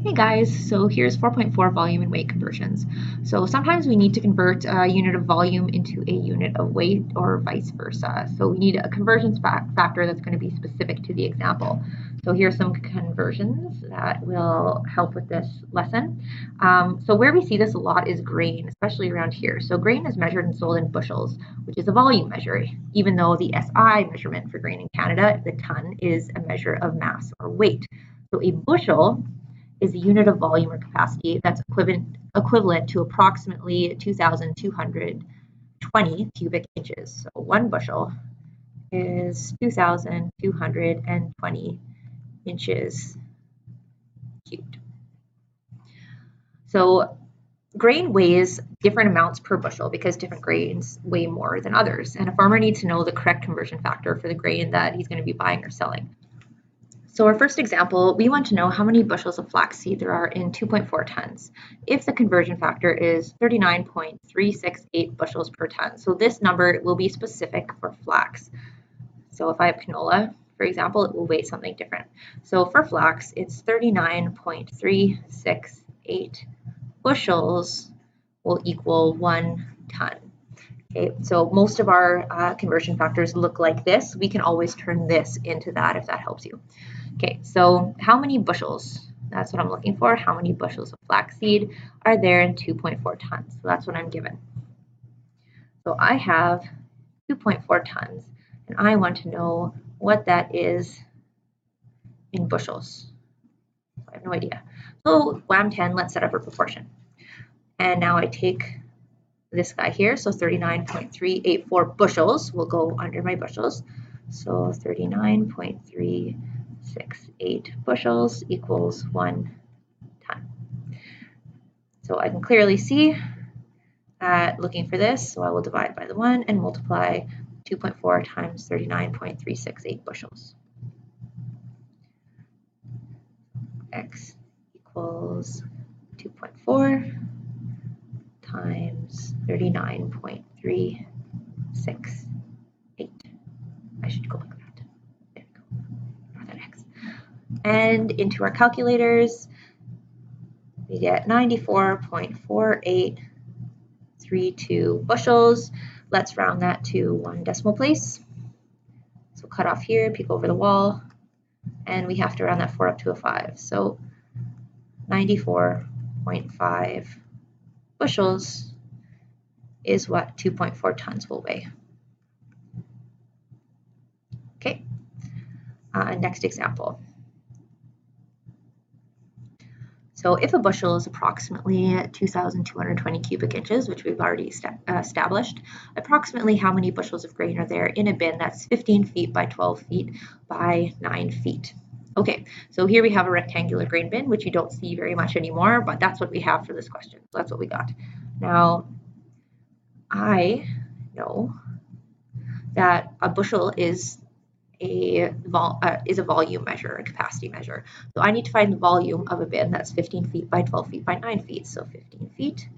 Hey guys, so here's 4.4 volume and weight conversions. So sometimes we need to convert a unit of volume into a unit of weight or vice versa. So we need a conversion factor that's going to be specific to the example. So here's some conversions that will help with this lesson. So where we see this a lot is grain, especially around here. So grain is measured and sold in bushels, which is a volume measure, even though the SI measurement for grain in Canada, the ton, is a measure of mass or weight. So a bushel is a unit of volume or capacity that's equivalent to approximately 2,220 cubic inches. So 1 bushel is 2,220 inches cubed. So grain weighs different amounts per bushel because different grains weigh more than others. And a farmer needs to know the correct conversion factor for the grain that he's going to be buying or selling. So our first example, we want to know how many bushels of flaxseed there are in 2.4 tons if the conversion factor is 39.368 bushels per ton. So this number will be specific for flax. So if I have canola, for example, it will weigh something different. So for flax, it's 39.368 bushels will equal 1 ton. Okay, so most of our conversion factors look like this. We can always turn this into that if that helps you. Okay, so how many bushels? That's what I'm looking for. How many bushels of flaxseed are there in 2.4 tons? So that's what I'm given. So I have 2.4 tons, and I want to know what that is in bushels. I have no idea. So WAM10, let's set up a proportion. And now I take this guy here, so 39.384 bushels will go under my bushels. So 39.368 bushels equals 1 ton. So I can clearly see looking for this, so I will divide by the 1 and multiply 2.4 times 39.368 bushels. X equals 2.4 times 39.368. I should go like that. There we go. Not that X. And into our calculators, we get 94.4832 bushels. Let's round that to 1 decimal place. So cut off here, peek over the wall, and we have to round that 4 up to a 5. So 94.5 bushels is what 2.4 tons will weigh. Okay, next example. So if a bushel is approximately 2,220 cubic inches, which we've already established, approximately how many bushels of grain are there in a bin that's 15 feet by 12 feet by 9 feet? Okay, so here we have a rectangular grain bin, which you don't see very much anymore, but that's what we have for this question. So that's what we got. Now, I know that a bushel is a volume measure, a capacity measure. So I need to find the volume of a bin that's 15 feet by 12 feet by 9 feet. So 15 feet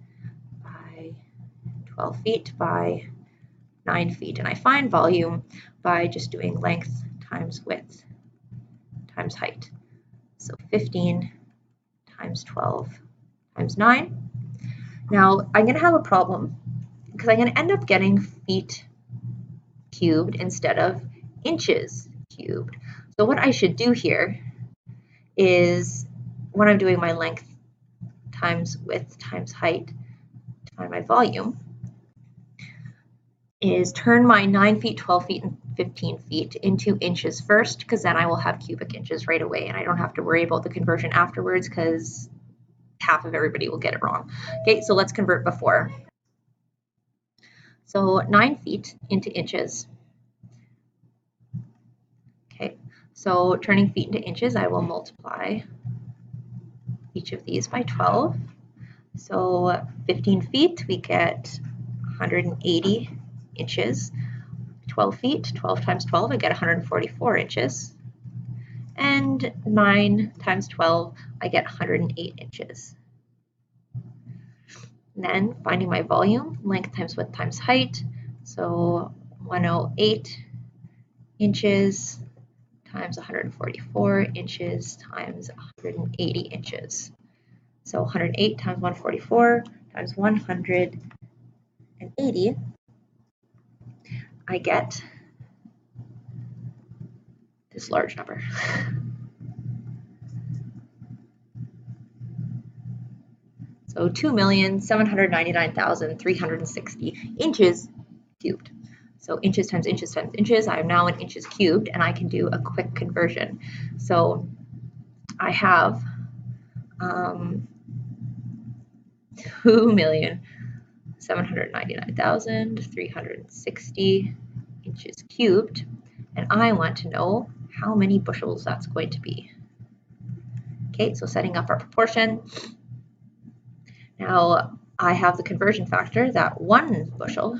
by 12 feet by 9 feet. And I find volume by just doing length times width times height. So 15 times 12 times 9. Now I'm going to have a problem because I'm going to end up getting feet cubed instead of inches cubed. So what I should do here is when I'm doing my length times width times height to find my volume is turn my 9 feet, 12 feet, and 15 feet into inches first, because then I will have cubic inches right away and I don't have to worry about the conversion afterwards because half of everybody will get it wrong. Okay, so let's convert before. So 9 feet into inches. Okay, so turning feet into inches, I will multiply each of these by 12. So 15 feet, we get 180 inches. 12 feet, 12 times 12, I get 144 inches. And 9 times 12, I get 108 inches. And then finding my volume, length times width times height. So 108 inches times 144 inches times 180 inches. So 108 times 144 times 180, I get this large number. So 2,799,360 inches cubed. So inches times inches times inches, I am now in inches cubed, and I can do a quick conversion. So I have 2,799,360 inches cubed, and I want to know how many bushels that's going to be. Okay, so setting up our proportion. Now I have the conversion factor that 1 bushel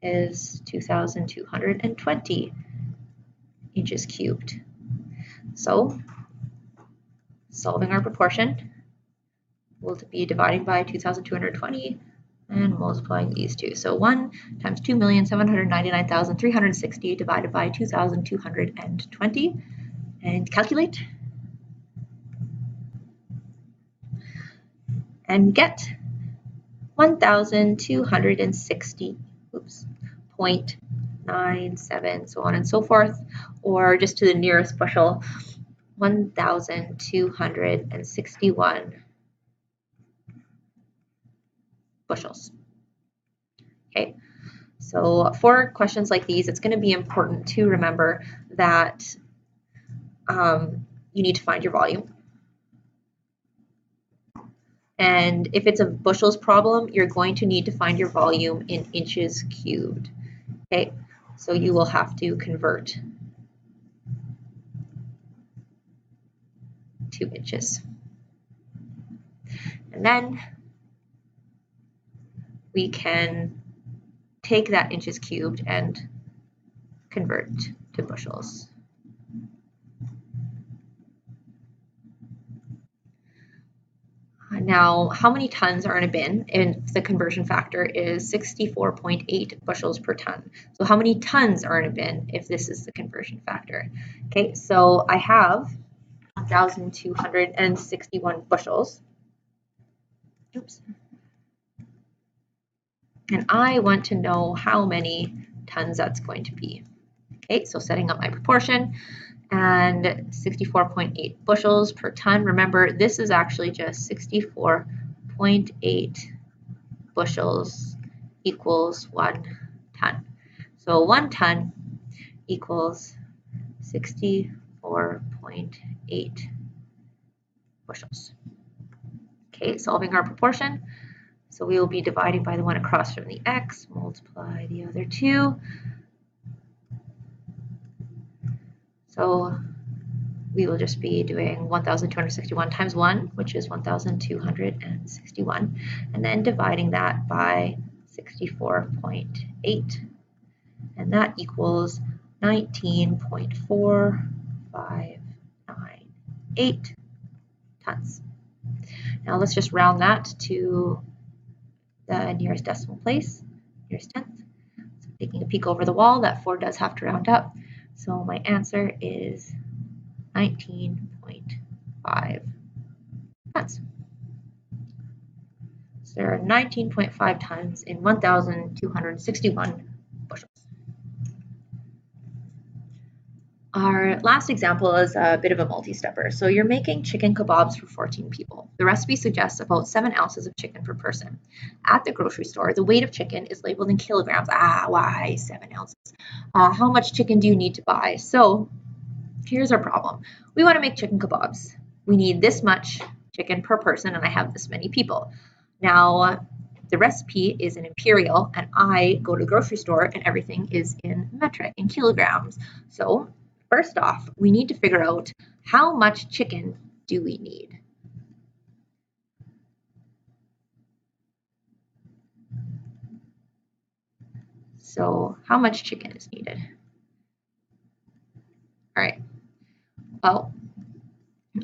is 2,220 inches cubed. So solving our proportion, we'll be dividing by 2,220 and multiplying these two. So 1 times 2,799,360 divided by 2,220, and calculate. And get 1,260.97, so on and so forth, or just to the nearest bushel, 1,261 bushels. Okay, so for questions like these, it's going to be important to remember that you need to find your volume. And if it's a bushels problem, you're going to need to find your volume in inches cubed. Okay, so you will have to convert to inches. And then we can take that inches cubed and convert to bushels. Now, how many tons are in a bin? And the conversion factor is 64.8 bushels per ton. So how many tons are in a bin if this is the conversion factor? Okay, so I have 1,261 bushels. Oops. And I want to know how many tons that's going to be. Okay, so setting up my proportion, and 64.8 bushels per ton. Remember, this is actually just 64.8 bushels equals 1 ton. So 1 ton equals 64.8 bushels. Okay, solving our proportion. So we will be dividing by the one across from the x, multiply the other two. So we will just be doing 1,261 times 1, which is 1,261, and then dividing that by 64.8, and that equals 19.4598 tons. Now let's just round that to the nearest decimal place, nearest tenth. So taking a peek over the wall, that 4 does have to round up. So my answer is 19.5 tons. So there are 19.5 tons in 1,261 bushels. Our last example is a bit of a multi-stepper. So you're making chicken kebabs for 14 people. The recipe suggests about 7 ounces of chicken per person. At the grocery store, the weight of chicken is labeled in kilograms. Why 7 ounces? How much chicken do you need to buy? So here's our problem. We want to make chicken kebabs. We need this much chicken per person, and I have this many people. Now, the recipe is in imperial, and I go to the grocery store, and everything is in metric, in kilograms. So first off, we need to figure out how much chicken do we need. So how much chicken is needed? All right. Well,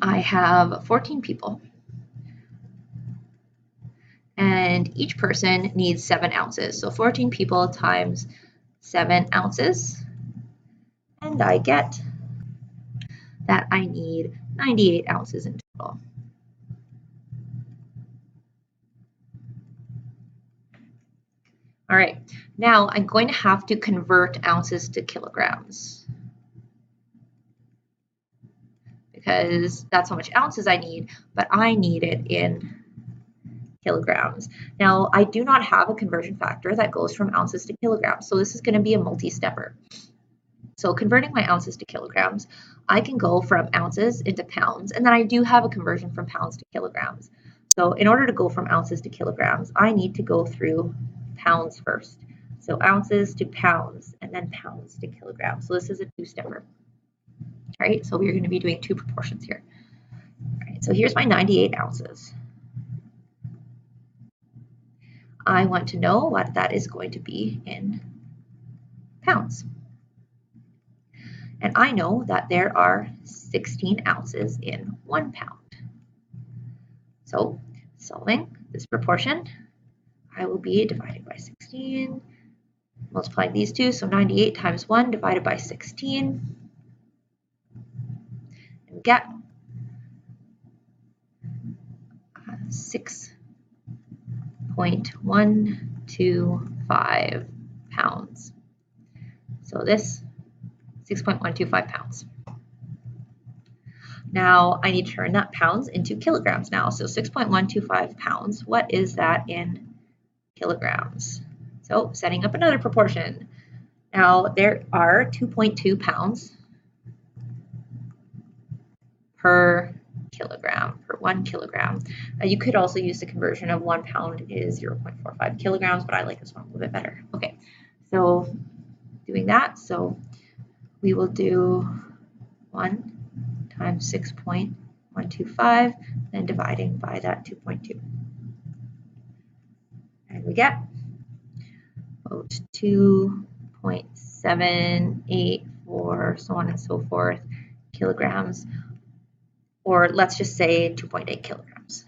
I have 14 people, and each person needs 7 ounces. So 14 people times 7 ounces, and I get that I need 98 ounces in total. All right, now I'm going to have to convert ounces to kilograms because that's how much ounces I need, but I need it in kilograms. Now, I do not have a conversion factor that goes from ounces to kilograms, so this is going to be a multi-stepper. So converting my ounces to kilograms, I can go from ounces into pounds, and then I do have a conversion from pounds to kilograms. So in order to go from ounces to kilograms, I need to go through pounds first. So ounces to pounds, and then pounds to kilograms. So this is a two-stepper. All right, so we're going to be doing two proportions here. All right, so here's my 98 ounces. I want to know what that is going to be in pounds. And I know that there are 16 ounces in 1 pound. So solving this proportion, I will be dividing by 16, multiplying these two, so 98 times 1 divided by 16, and get 6.125 pounds. So this 6.125 pounds. Now I need to turn that pounds into kilograms now. So 6.125 pounds, what is that in kilograms? So setting up another proportion. Now there are 2.2 pounds per kilogram, per 1 kilogram. You could also use the conversion of 1 pound is 0.45 kilograms, but I like this one a little bit better. Okay, so doing that, so we will do 1 times 6.125, then dividing by that 2.2. And we get about 2.784, so on and so forth, kilograms, or let's just say 2.8 kilograms.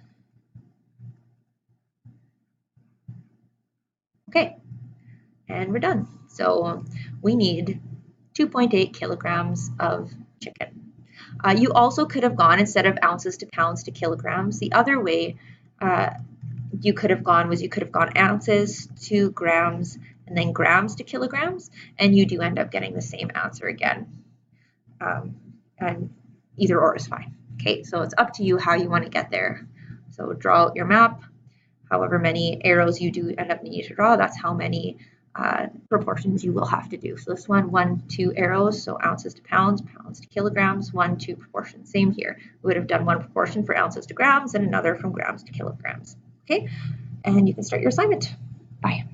Okay, and we're done. So we need 2.8 kilograms of chicken. You also could have gone, instead of ounces to pounds to kilograms, the other way you could have gone ounces to grams and then grams to kilograms, and you do end up getting the same answer again. And either or is fine. Okay, so it's up to you how you want to get there. So draw out your map. However many arrows you do end up needing to draw, that's how many proportions you will have to do. So this one, 2 arrows, so ounces to pounds, pounds to kilograms, 1, 2 proportions. Same here. We would have done one proportion for ounces to grams and another from grams to kilograms. Okay, and you can start your assignment. Bye.